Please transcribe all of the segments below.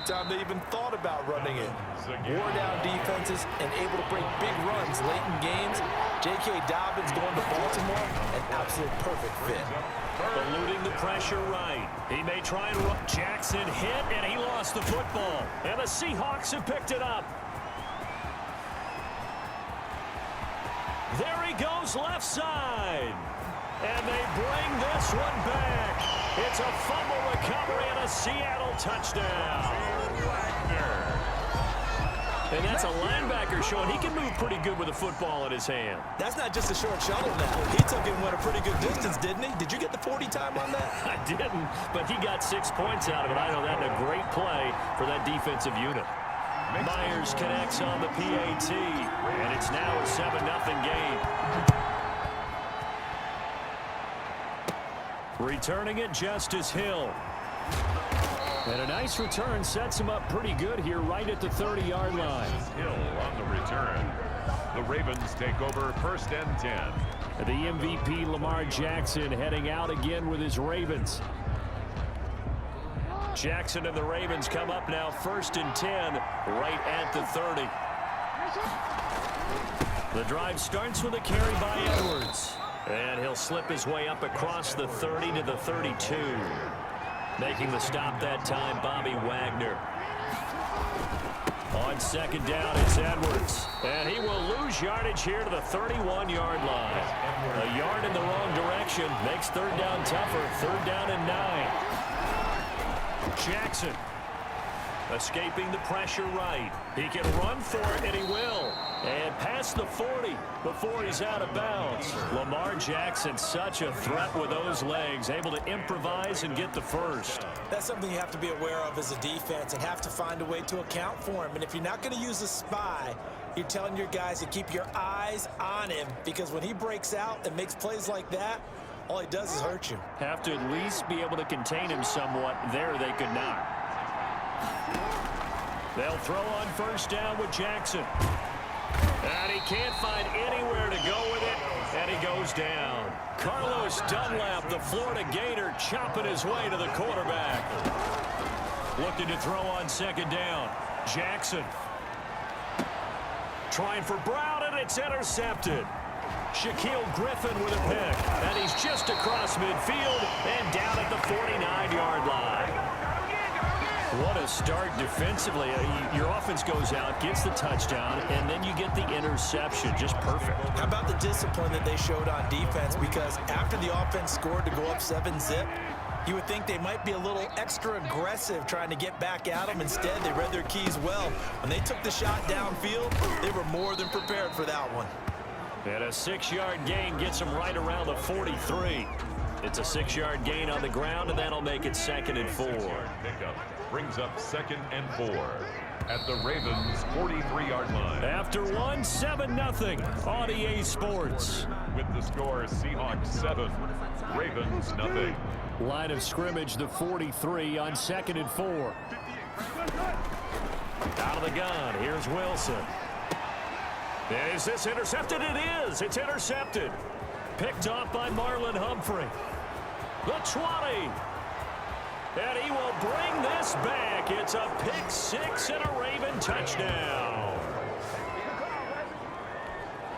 time they even thought about running it. Wore down defenses and able to break big runs late in games. J.K. Dobbins going to Baltimore, an absolute perfect fit. Eluding the pressure right. He may try and run. Jackson hit, and he lost the football. And the Seahawks have picked it up. There he goes left side. And they bring this one back. It's a fumble recovery and a Seattle touchdown. And that's a linebacker showing he can move pretty good with a football in his hand. That's not just a short shuttle now. He took it and went a pretty good distance, didn't he? Did you get the 40 time on that? I didn't, but he got 6 points out of it. I know that, a great play for that defensive unit. Myers connects on the PAT, and it's now a 7-0 game. Returning it, Justice Hill. And a nice return sets him up pretty good here right at the 30-yard line. Hill on the return. The Ravens take over 1st and 10. The MVP Lamar Jackson heading out again with his Ravens. Jackson and the Ravens come up now 1st and 10 right at the 30. The drive starts with a carry by Edwards. And he'll slip his way up across the 30 to the 32. Making the stop that time, Bobby Wagner. On 2nd down, it's Edwards. And he will lose yardage here to the 31-yard line. A yard in the wrong direction makes 3rd down tougher. 3rd down and 9. Jackson escaping the pressure right. He can run for it, and he will. And past the 40 before he's out of bounds. Lamar Jackson, such a threat with those legs, able to improvise and get the first. That's something you have to be aware of as a defense and have to find a way to account for him. And if you're not going to use a spy, you're telling your guys to keep your eyes on him, because when he breaks out and makes plays like that, all he does is hurt you. Have to at least be able to contain him somewhat. There they could not. They'll throw on 1st down with Jackson. And he can't find anywhere to go with it, and he goes down. Carlos Dunlap, the Florida Gator, chopping his way to the quarterback. Looking to throw on 2nd down. Jackson trying for Brown, and it's intercepted. Shaquille Griffin with a pick, and he's just across midfield and down at the 49-yard line. What a start defensively. Your offense goes out, gets the touchdown, and then you get the interception. Just perfect. How about the discipline that they showed on defense? Because after the offense scored to go up 7-zip, you would think they might be a little extra aggressive trying to get back at them. Instead, they read their keys well. When they took the shot downfield, they were more than prepared for that one. And a 6-yard gain gets them right around the 43. It's a 6-yard gain on the ground, and that'll make it 2nd and 4. Pickup brings up 2nd and 4 at the Ravens' 43-yard line. After 7-0 on EA Sports. With the score, Seahawks 7, Ravens nothing. Line of scrimmage, the 43 on 2nd and 4. Out of the gun, here's Wilson. Is this intercepted? It is. It's intercepted. Picked off by Marlon Humphrey. The 20. And he will bring this back. It's a pick 6 and a Raven touchdown.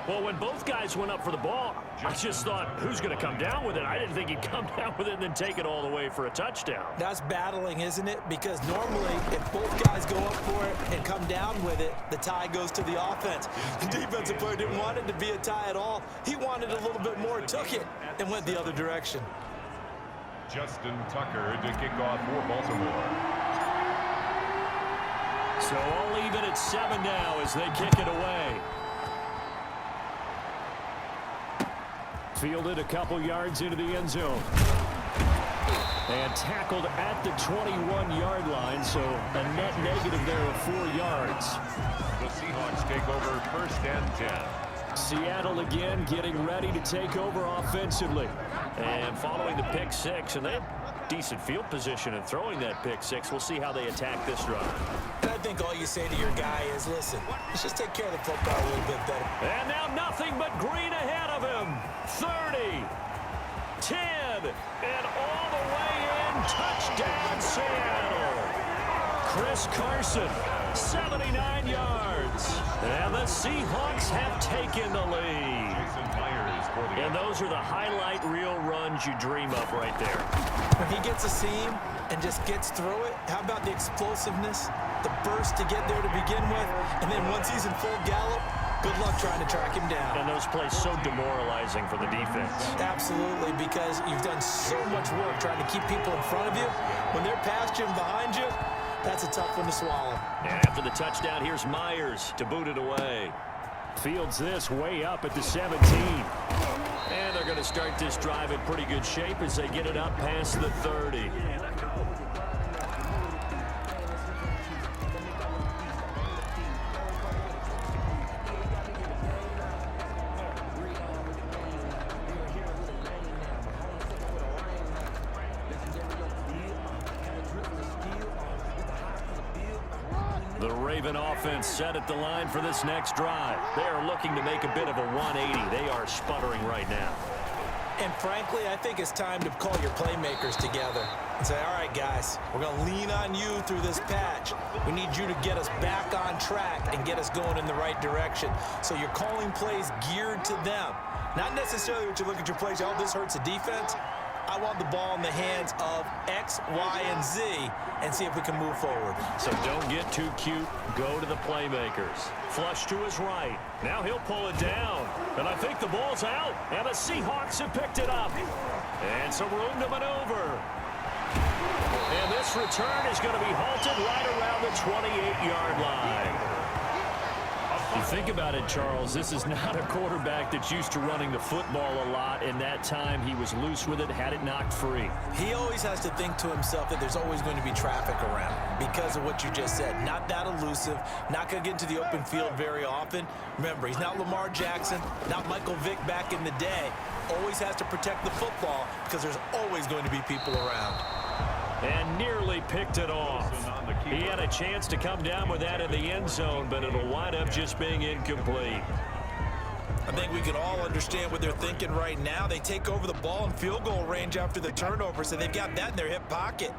Well, when both guys went up for the ball, I just thought, who's going to come down with it? I didn't think he'd come down with it and then take it all the way for a touchdown. That's battling, isn't it? Because normally, if both guys go up for it and come down with it, the tie goes to the offense. The defensive player didn't want it to be a tie at all. He wanted a little bit more, took it, and went the other direction. Justin Tucker to kick off for Baltimore. So all even at 7 now as they kick it away. Fielded a couple yards into the end zone. And tackled at the 21-yard line, so a net negative there of 4 yards. The Seahawks take over 1st and 10. Seattle again getting ready to take over offensively. And following the pick 6, and they have decent field position in throwing that pick 6. We'll see how they attack this drive. And I think all you say to your guy is, listen, let's just take care of the football a little bit better. And now nothing but green ahead of him. 30, 10, and all the way in. Touchdown, Seattle. Chris Carson, 79 yards. And the Seahawks have taken the lead. And those are the highlight reel runs you dream of right there. When he gets a seam and just gets through it, how about the explosiveness, the burst to get there to begin with, and then once he's in full gallop, good luck trying to track him down. And those plays so demoralizing for the defense. Absolutely, because you've done so much work trying to keep people in front of you. When they're past you and behind you, that's a tough one to swallow. And after the touchdown, here's Myers to boot it away. Fields this way up at the 17. And they're going to start this drive in pretty good shape as they get it up past the 30. The Raven offense set at the line for this next drive. They are looking to make a bit of a 180. They are sputtering right now. And frankly, I think it's time to call your playmakers together and say, all right, guys, we're going to lean on you through this patch. We need you to get us back on track and get us going in the right direction. So you're calling plays geared to them. Not necessarily what you look at your plays, oh, this hurts the defense. I want the ball in the hands of X, Y, and Z and see if we can move forward. So don't get too cute. Go to the playmakers. Flush to his right. Now he'll pull it down. And I think the ball's out. And the Seahawks have picked it up. And some room to maneuver. And this return is going to be halted right around the 28-yard line. You think about it, Charles, this is not a quarterback that's used to running the football a lot, and that time he was loose with it, had it knocked free. He always has to think to himself that there's always going to be traffic around because of what you just said. Not that elusive, not going to get into the open field very often. Remember, he's not Lamar Jackson, not Michael Vick back in the day. Always has to protect the football because there's always going to be people around. And nearly picked it off. He had a chance to come down with that in the end zone, but it'll wind up just being incomplete. I think we can all understand what they're thinking right now. They take over the ball in field goal range after the turnover, so they've got that in their hip pocket.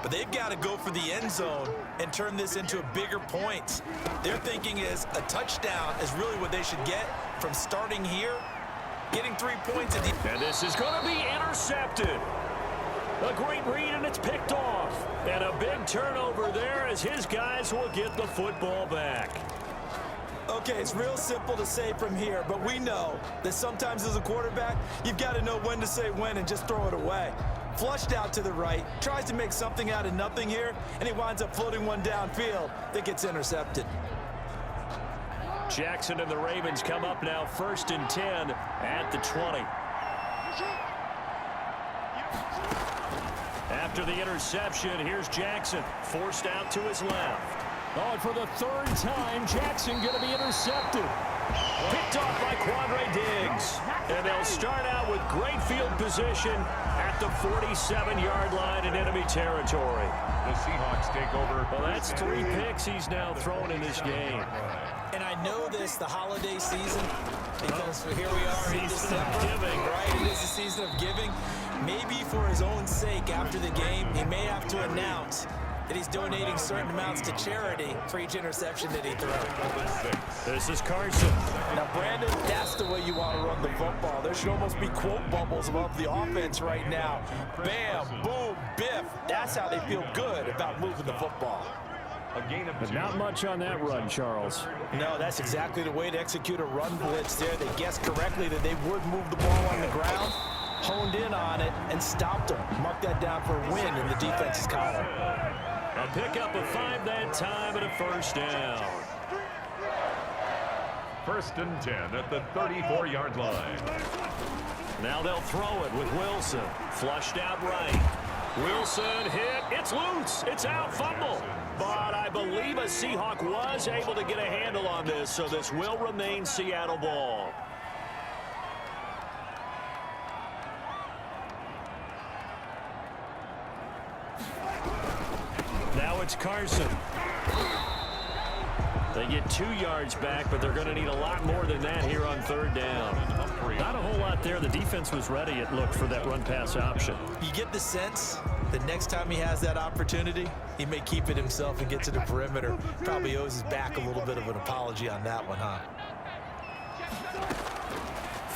But they've got to go for the end zone and turn this into a bigger point. Their thinking is a touchdown is really what they should get from starting here, getting 3 points. And this is going to be intercepted. A great read, and it's picked off. And a big turnover there as his guys will get the football back. Okay, it's real simple to say from here, but we know that sometimes as a quarterback, you've got to know when to say when and just throw it away. Flushed out to the right, tries to make something out of nothing here, and he winds up floating one downfield that gets intercepted. Jackson and the Ravens come up now 1st and 10 at the 20. After the interception, here's Jackson, forced out to his left. Oh, and for the 3rd time, Jackson going to be intercepted. Picked off by Quandre Diggs. And they'll start out with great field position at the 47-yard line in enemy territory. The Seahawks take over. Well, that's 3 picks he's now thrown in this game. And I know this, the holiday season, because here we are in December, right? It is the season of giving. Maybe for his own sake after the game, he may have to announce that he's donating certain amounts to charity for each interception that he throws. This is Carson. Now, Brandon, that's the way you want to run the football. There should almost be quote bubbles above the offense right now. Bam, boom, biff. That's how they feel good about moving the football. A gain of 2. But not much on that run, Charles. No, that's exactly the way to execute a run blitz there. They guessed correctly that they would move the ball on the ground, honed in on it, and stopped them. Mark that down for a win in the defense's column. A pickup of 5 that time and a 1st down. 1st and 10 at the 34-yard line. Now they'll throw it with Wilson. Flushed out right. Wilson hit. It's loose. It's out. Fumble. But I believe a Seahawk was able to get a handle on this, so this will remain Seattle ball. Now it's Carson. They get 2 yards back, but they're going to need a lot more than that here on 3rd down. Not a whole lot there. The defense was ready, it looked, for that run-pass option. You get the sense the next time he has that opportunity, he may keep it himself and get to the perimeter. Probably owes his back a little bit of an apology on that one, huh?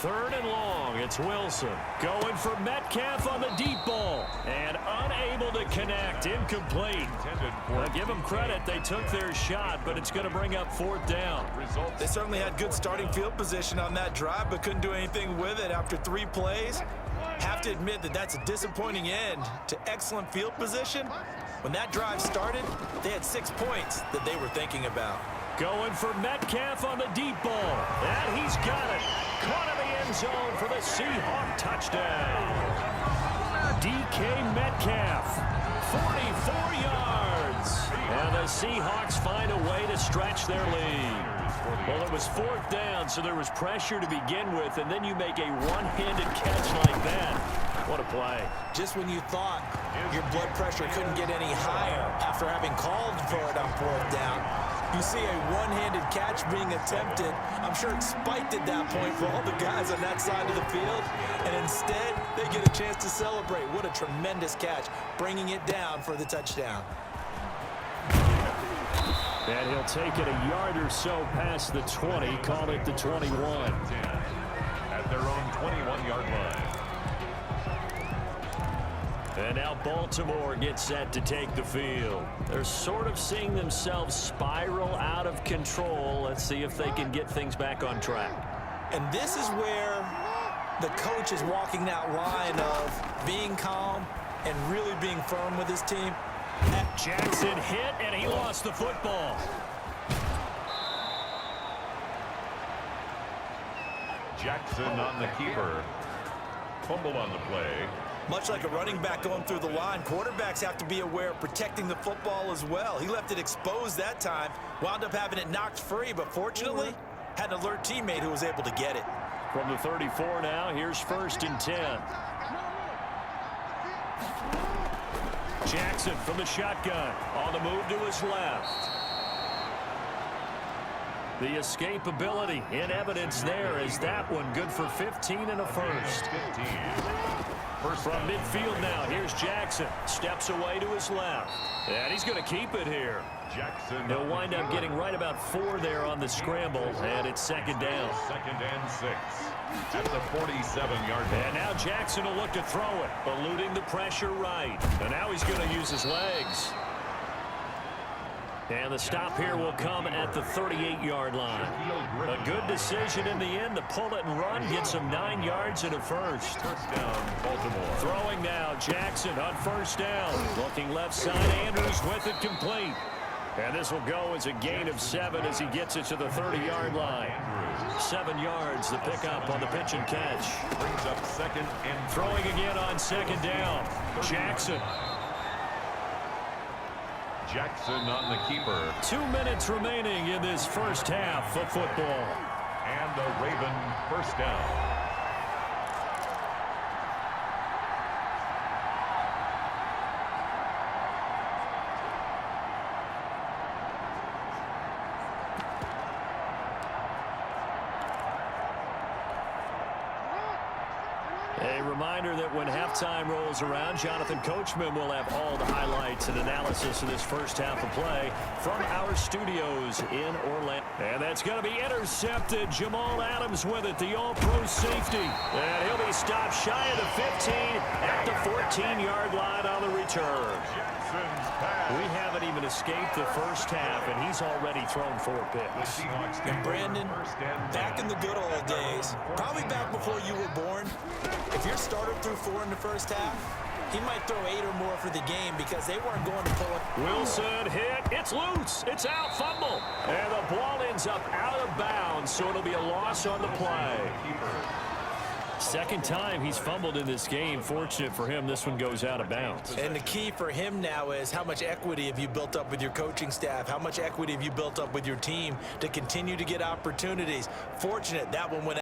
3rd and long. It's Wilson going for Metcalf on the deep ball and unable to connect. Incomplete. Give them credit. They took their shot, but it's going to bring up 4th down. They certainly had good starting field position on that drive, but couldn't do anything with it after 3 plays. Have to admit that that's a disappointing end to excellent field position. When that drive started, they had 6 points that they were thinking about. Going for Metcalf on the deep ball. And he's got it. Caught in the end zone for the Seahawk touchdown. DK Metcalf, 44 yards. And the Seahawks find a way to stretch their lead. Well, it was 4th down, so there was pressure to begin with, and then you make a one-handed catch like that. What a play. Just when you thought your blood pressure couldn't get any higher after having called for it on 4th down, you see a one-handed catch being attempted. I'm sure it spiked at that point for all the guys on that side of the field, and instead they get a chance to celebrate. What a tremendous catch, bringing it down for the touchdown. And he'll take it a yard or so past the 20, call it the 21. At their own 21-yard line. And now Baltimore gets set to take the field. They're sort of seeing themselves spiral out of control. Let's see if they can get things back on track. And this is where the coach is walking that line of being calm and really being firm with his team. Jackson hit, and he lost the football. Jackson on the keeper. Fumble on the play. Much like a running back going through the line, quarterbacks have to be aware of protecting the football as well. He left it exposed that time, wound up having it knocked free, but fortunately had an alert teammate who was able to get it. From the 34 now, here's 1st and 10. Jackson from the shotgun, on the move to his left. The escapability in evidence there is that one good for 15 and a first. From midfield now, here's Jackson. Steps away to his left. And he's going to keep it here. Jackson. He'll wind up getting right about 4 there on the scramble, and it's 2nd down. 2nd and 6 at the 47-yard line. And now Jackson will look to throw it, eluding the pressure right. And now he's going to use his legs. And the stop here will come at the 38-yard line. A good decision in the end to pull it and run, gets him 9 yards and a first. First down, Baltimore. Throwing now, Jackson on 1st down. Looking left side, Andrews with it complete. And this will go as a gain of 7 as he gets it to the 30-yard line. 7 yards, the pickup on the pitch and catch. Brings up 2nd and throwing again on 2nd down. Jackson. Jackson on the keeper. 2 minutes remaining in this first half of football. And a Raven first down. A reminder that when halftime rolls around, Jonathan Coachman will have all the highlights and analysis of this first half of play from our studios in Orlando. And that's going to be intercepted. Jamal Adams with it, the all-pro safety. And he'll be stopped shy of the 15 at the 14-yard line on the return. We haven't even escaped the first half, and he's already thrown 4 picks. And Brandon, back in the good old days, probably back before you were born, if your starter threw 4 in the first half, he might throw 8 or more for the game because they weren't going to pull it. Wilson hit. It's loose. It's out. Fumble. And the ball ends up out of bounds, so it'll be a loss on the play. Second time he's fumbled in this game. Fortunate for him, this one goes out of bounds. And the key for him now is how much equity have you built up with your coaching staff? How much equity have you built up with your team to continue to get opportunities? Fortunate that one went out.